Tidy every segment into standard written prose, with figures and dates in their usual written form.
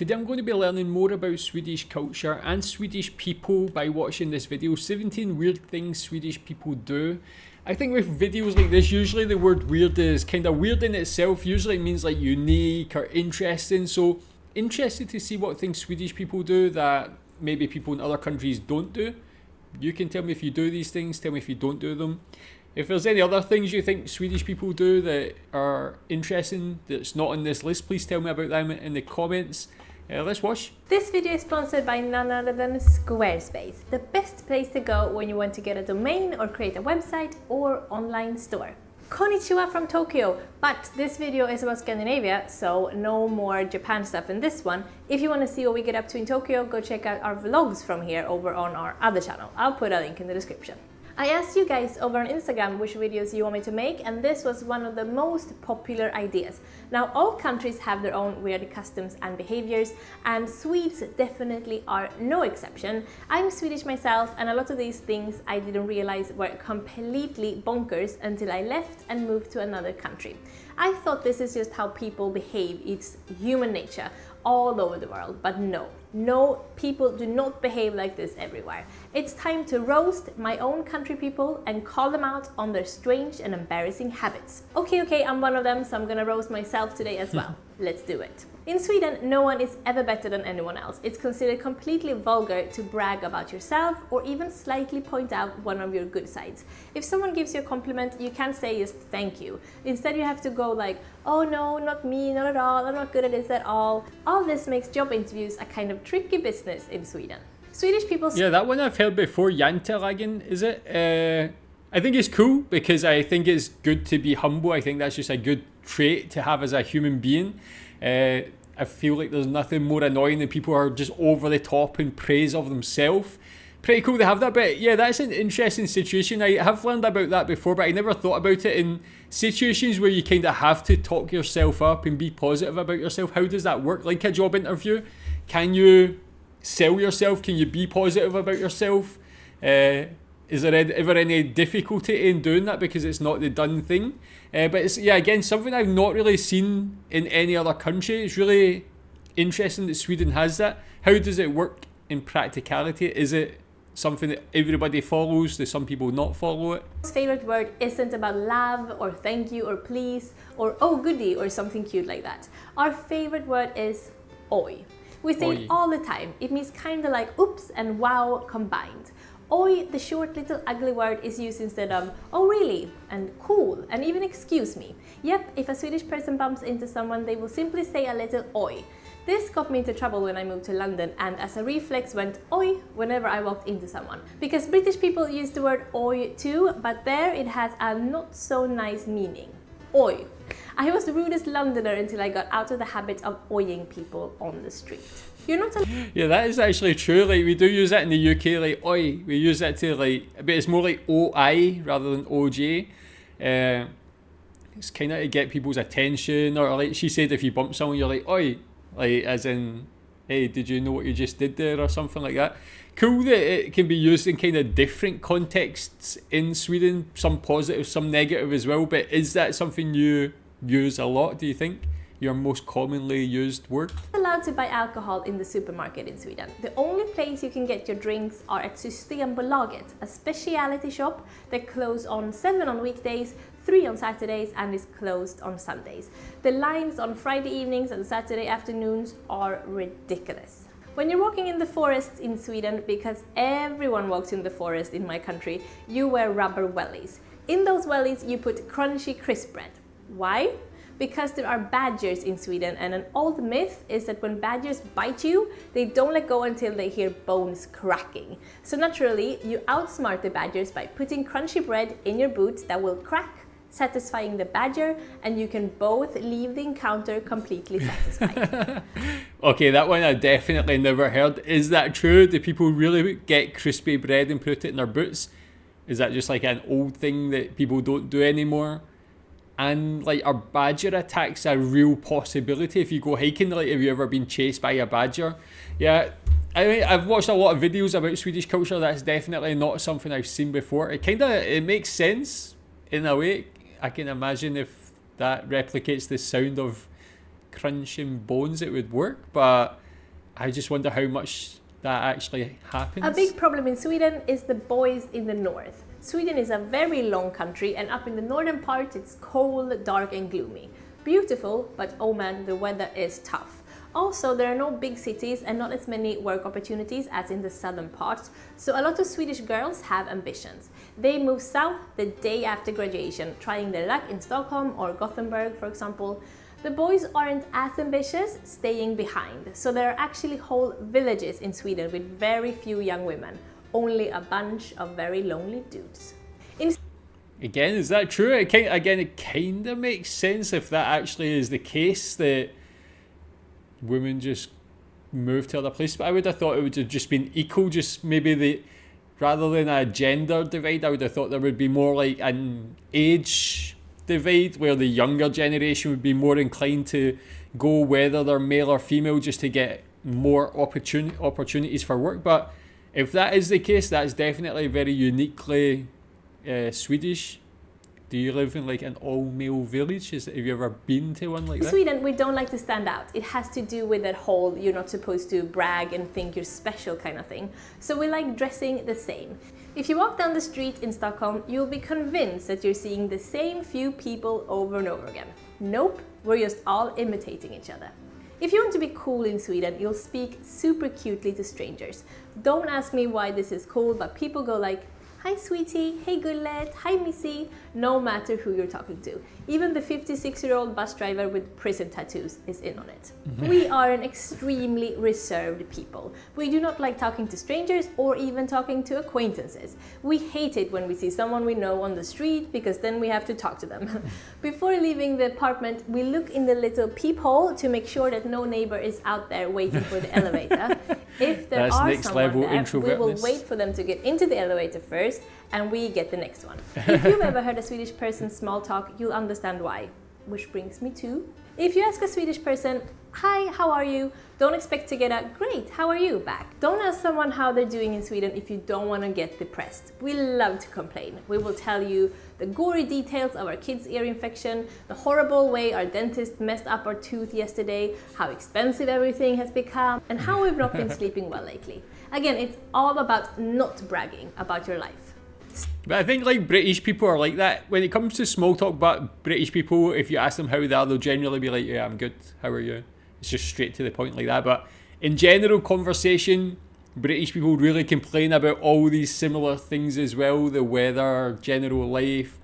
Today I'm going to be learning more about Swedish culture and Swedish people by watching this video, 17 weird things Swedish people do. I think with videos like this, usually the word weird is kind of weird in itself. Usually it means like unique or interesting. So interested to see what things Swedish people do that maybe people in other countries don't do. You can tell me if you do these things, tell me if you don't do them. If there's any other things you think Swedish people do that are interesting that's not on this list, please tell me about them in the comments. Let's watch. This video is sponsored by none other than Squarespace, the best place to go when you want to get a domain or create a website or online store. Konnichiwa from Tokyo, but this video is about Scandinavia, so no more Japan stuff in this one. If you want to see what we get up to in Tokyo, go check out our vlogs from here over on our other channel. I'll put a link in the description. I asked you guys over on Instagram which videos you want me to make, and this was one of the most popular ideas. Now, all countries have their own weird customs and behaviors, and Swedes definitely are no exception. I'm Swedish myself, and a lot of these things I didn't realize were completely bonkers until I left and moved to another country. I thought this is just how people behave, it's human nature all over the world, but no, people do not behave like this everywhere. It's time to roast my own country people and call them out on their strange and embarrassing habits. Okay, I'm one of them, so I'm gonna roast myself today as well. Let's do it. In Sweden, no one is ever better than anyone else. It's considered completely vulgar to brag about yourself or even slightly point out one of your good sides. If someone gives you a compliment, you can't say just thank you. Instead, you have to go like, oh no, not me, not at all, I'm not good at this at all. All this makes job interviews a kind of tricky business in Sweden. Swedish people... Yeah, that one I've heard before, Jantelagen, is it? I think it's cool because I think it's good to be humble. I think that's just a good trait to have as a human being. I feel like there's nothing more annoying than people who are just over the top in praise of themselves. Pretty cool to have that, but yeah, that's an interesting situation. I have learned about that before, but I never thought about it in situations where you kind of have to talk yourself up and be positive about yourself. How does that work? Like a job interview, can you sell yourself? Can you be positive about yourself? Is there ever any difficulty in doing that because it's not the done thing? But it's, yeah, again, something I've not really seen in any other country. It's really interesting that Sweden has that. How does it work in practicality? Is it something that everybody follows? Do some people not follow it? His favorite word isn't about love or thank you or please or oh goody or something cute like that. Our favorite word is oj. We say it all the time. It means kind of like oops and wow combined. Oj, the short little ugly word, is used instead of oh really and cool and even excuse me. Yep, if a Swedish person bumps into someone, they will simply say a little oj. This got me into trouble when I moved to London, and as a reflex went oj whenever I walked into someone. Because British people use the word oj too, but there it has a not so nice meaning. Oj. I was the rudest Londoner until I got out of the habit of ojing people on the street. You're not Yeah, that is actually true. Like, we do use that in the UK, like oi. We use that to like, but it's more like oi rather than oj. It's kind of to get people's attention, or like she said, if you bump someone, you're like oi, like as in, hey, did you know what you just did there, or something like that. Cool that it can be used in kind of different contexts in Sweden, some positive, some negative as well. But is that something you use a lot, do you think? Your most commonly used word? Allowed to buy alcohol in the supermarket in Sweden. The only place you can get your drinks are at Systembolaget, a specialty shop that closes on 7 on weekdays, 3 on Saturdays, and is closed on Sundays. The lines on Friday evenings and Saturday afternoons are ridiculous. When you're walking in the forests in Sweden, because everyone walks in the forest in my country, you wear rubber wellies. In those wellies you put crunchy crisp bread. Why? Because there are badgers in Sweden, and an old myth is that when badgers bite you, they don't let go until they hear bones cracking. So naturally, you outsmart the badgers by putting crunchy bread in your boots that will crack, satisfying the badger, and you can both leave the encounter completely satisfied. Okay, that one I definitely never heard. Is that true? Do people really get crispy bread and put it in their boots? Is that just like an old thing that people don't do anymore? And like, are badger attacks a real possibility if you go hiking? Like, have you ever been chased by a badger? Yeah, I mean, I've watched a lot of videos about Swedish culture. That's definitely not something I've seen before. It makes sense in a way. I can imagine if that replicates the sound of crunching bones, it would work. But I just wonder how much that actually happens. A big problem in Sweden is the boys in the north. Sweden is a very long country, and up in the northern part it's cold, dark and gloomy. Beautiful, but oh man, the weather is tough. Also, there are no big cities and not as many work opportunities as in the southern parts, so a lot of Swedish girls have ambitions. They move south the day after graduation, trying their luck in Stockholm or Gothenburg, for example. The boys aren't as ambitious, staying behind, so there are actually whole villages in Sweden with very few young women, only a bunch of very lonely dudes. Again, is that true? It kind of makes sense if that actually is the case, that women just move to other places. But I would have thought it would have just been equal, just maybe rather than a gender divide, I would have thought there would be more like an age divide where the younger generation would be more inclined to go whether they're male or female just to get more opportunities for work. But if that is the case, that's definitely very uniquely Swedish. Do you live in like an all-male village? Have you ever been to one like that? In Sweden, we don't like to stand out. It has to do with that whole you're not supposed to brag and think you're special kind of thing. So we like dressing the same. If you walk down the street in Stockholm, you'll be convinced that you're seeing the same few people over and over again. Nope, we're just all imitating each other. If you want to be cool in Sweden, you'll speak super cutely to strangers. Don't ask me why this is cool, but people go like, "Hi sweetie, hey gullet, hi missy," no matter who you're talking to. Even the 56-year-old bus driver with prison tattoos is in on it. We are an extremely reserved people. We do not like talking to strangers or even talking to acquaintances. We hate it when we see someone we know on the street because then we have to talk to them. Before leaving the apartment, we look in the little peephole to make sure that no neighbor is out there waiting for the elevator. If there are someone there, we will wait for them to get into the elevator first, and we get the next one. If you've ever heard a Swedish person small talk, you'll understand why. Which brings me to, if you ask a Swedish person, "Hi, how are you?" don't expect to get a "Great, how are you?" back. Don't ask someone how they're doing in Sweden if you don't want to get depressed. We love to complain. We will tell you the gory details of our kid's ear infection, the horrible way our dentist messed up our tooth yesterday, how expensive everything has become, and how we've not been sleeping well lately. Again, it's all about not bragging about your life. But I think like British people are like that. When it comes to small talk, but British people, if you ask them how they are, they'll generally be like, "Yeah, I'm good. How are you?" It's just straight to the point like that. But in general conversation, British people really complain about all these similar things as well. The weather, general life,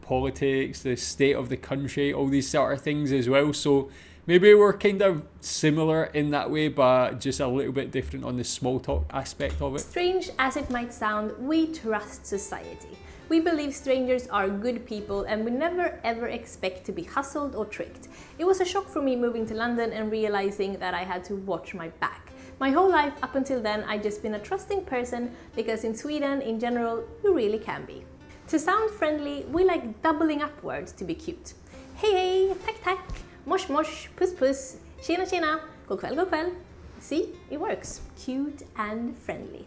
politics, the state of the country, all these sort of things as well. So maybe we're kind of similar in that way, but just a little bit different on the small talk aspect of it. Strange as it might sound, we trust society. We believe strangers are good people and we never ever expect to be hustled or tricked. It was a shock for me moving to London and realizing that I had to watch my back. My whole life up until then, I'd just been a trusting person because in Sweden, in general, you really can be. To sound friendly, we like doubling up words to be cute. Hey hey, tack tack. Mosh mosh, puss puss, tjena tjena, god kväll, god kväll. See, it works. Cute and friendly.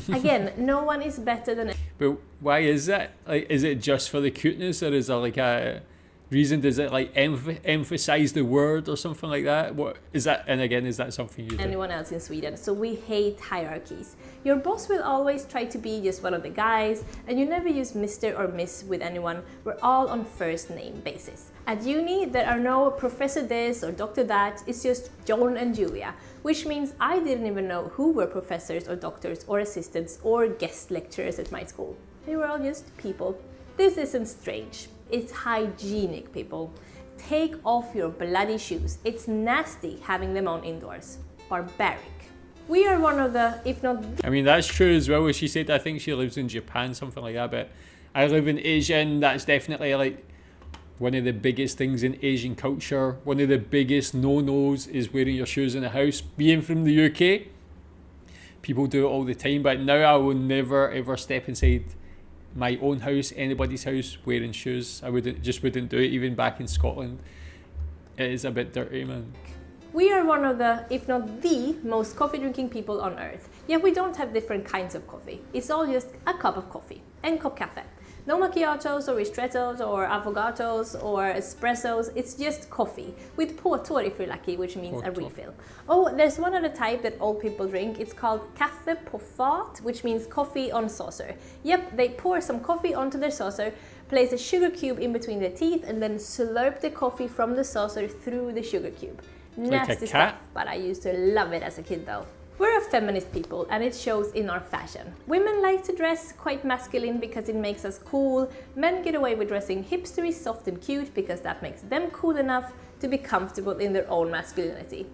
Again, no one is better than... But why is that? Like, is it just for the cuteness, or is there like a reason? Does it like emphasize the word or something like that? What is that? And again, is that something you do? Anyone else in Sweden? So we hate hierarchies. Your boss will always try to be just one of the guys, and you never use Mr. or Miss with anyone. We're all on first name basis. At uni, there are no Professor this or Doctor that. It's just John and Julia, which means I didn't even know who were professors or doctors or assistants or guest lecturers at my school. They were all just people. This isn't strange. It's hygienic, people. Take off your bloody shoes. It's nasty having them on indoors. Barbaric. We are one of the, if not... I mean, that's true as well. As she said, I think she lives in Japan, something like that. But I live in Asia, and that's definitely like one of the biggest things in Asian culture. One of the biggest no-nos is wearing your shoes in the house. Being from the UK, people do it all the time. But now I will never ever step inside my own house, anybody's house, wearing shoes. I wouldn't do it. Even back in Scotland, it is a bit dirty, man. We are one of the, if not the, most coffee drinking people on earth. Yet we don't have different kinds of coffee. It's all just a cup of coffee, en kopp kaffe. No macchiatos or ristrettos or affogatos or espressos, it's just coffee with portor if you're lucky, which means a refill. Oh, there's one other type that old people drink. It's called kaffe på fat, which means coffee on saucer. Yep, they pour some coffee onto their saucer, place a sugar cube in between their teeth, and then slurp the coffee from the saucer through the sugar cube. Nasty stuff, but I used to love it as a kid though. We're a feminist people and it shows in our fashion. Women like to dress quite masculine because it makes us cool. Men get away with dressing hipstery, soft and cute because that makes them cool enough to be comfortable in their own masculinity.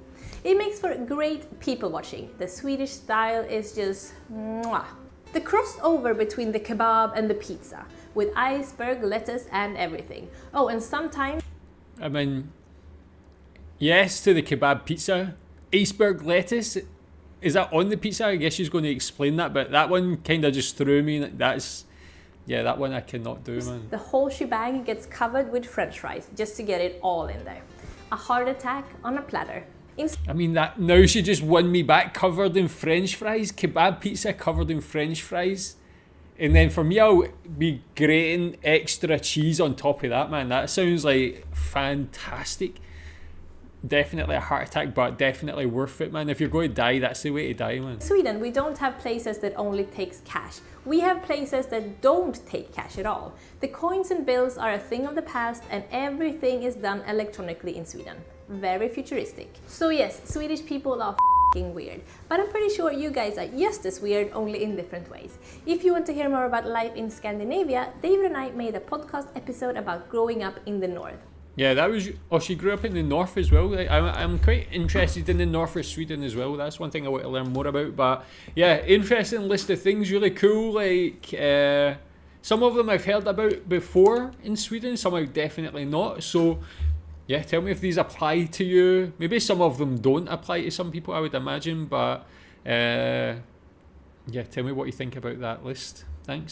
It makes for great people watching. The Swedish style is just mwah. The crossover between the kebab and the pizza, with iceberg, lettuce and everything. Oh, and sometimes... I mean, yes to the kebab pizza. Iceberg lettuce, is that on the pizza? I guess she's going to explain that, but that one kind of just threw me. Yeah, that one I cannot do, man. The whole shebang gets covered with French fries just to get it all in there. A heart attack on a platter. I mean, that now she just won me back, covered in French fries. Kebab pizza covered in French fries. And then for me, I'll be grating extra cheese on top of that, man. That sounds like fantastic. Definitely a heart attack, but definitely worth it, man. If you're going to die, that's the way to die, man. In Sweden, we don't have places that only takes cash. We have places that don't take cash at all. The coins and bills are a thing of the past and everything is done electronically in Sweden. Very futuristic. So yes, Swedish people are f***ing weird, but I'm pretty sure you guys are just as weird, only in different ways. If you want to hear more about life in Scandinavia, David and I made a podcast episode about growing up in the north. Yeah, that was... Oh, she grew up in the north as well. I'm quite interested in the north of Sweden as well. That's one thing I want to learn more about. But yeah, interesting list of things, really cool. Like, some of them I've heard about before in Sweden, some I've definitely not. So yeah, tell me if these apply to you. Maybe some of them don't apply to some people, I would imagine. But yeah, tell me what you think about that list. Thanks.